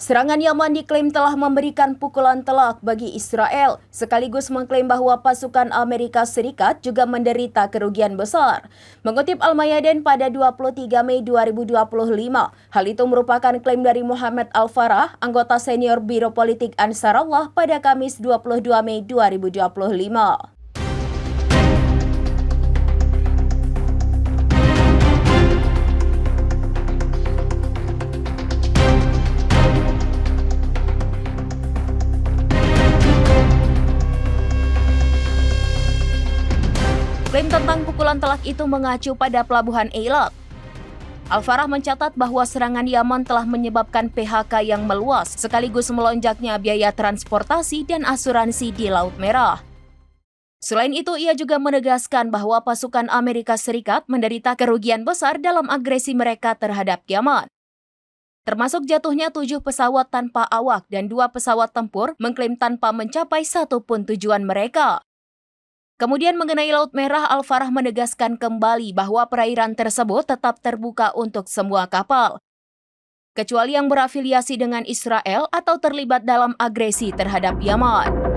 Serangan Yaman diklaim telah memberikan pukulan telak bagi Israel, sekaligus mengklaim bahwa pasukan Amerika Serikat juga menderita kerugian besar. Mengutip Al-Mayadin pada 23 Mei 2025, hal itu merupakan klaim dari Muhammad Al-Farah, anggota senior Biro Politik Ansarallah pada Kamis 22 Mei 2025. Klaim tentang pukulan telak itu mengacu pada pelabuhan Eilat. Al-Farah mencatat bahwa serangan Yaman telah menyebabkan PHK yang meluas, sekaligus melonjaknya biaya transportasi dan asuransi di Laut Merah. Selain itu, ia juga menegaskan bahwa pasukan Amerika Serikat menderita kerugian besar dalam agresi mereka terhadap Yaman. Termasuk jatuhnya 7 pesawat tanpa awak dan 2 pesawat tempur mengklaim tanpa mencapai satu pun tujuan mereka. Kemudian mengenai Laut Merah, Al-Farah menegaskan kembali bahwa perairan tersebut tetap terbuka untuk semua kapal, kecuali yang berafiliasi dengan Israel atau terlibat dalam agresi terhadap Yaman.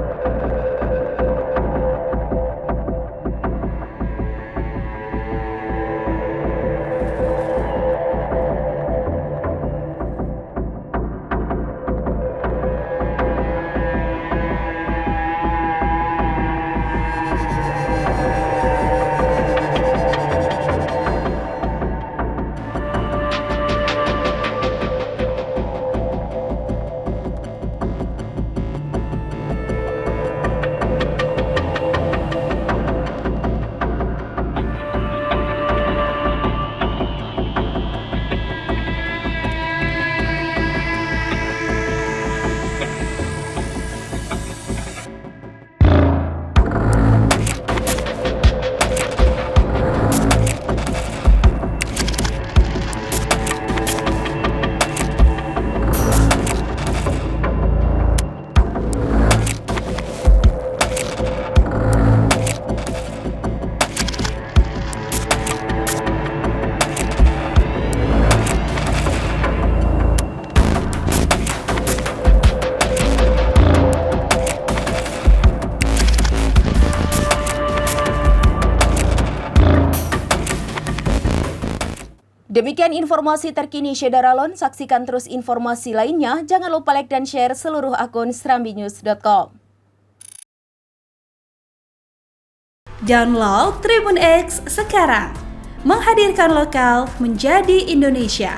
Demikian informasi terkini Syederalon. Saksikan terus informasi lainnya. Jangan lupa like dan share seluruh akun serambinews.com. Download Tribun X sekarang. Menghadirkan lokal menjadi Indonesia.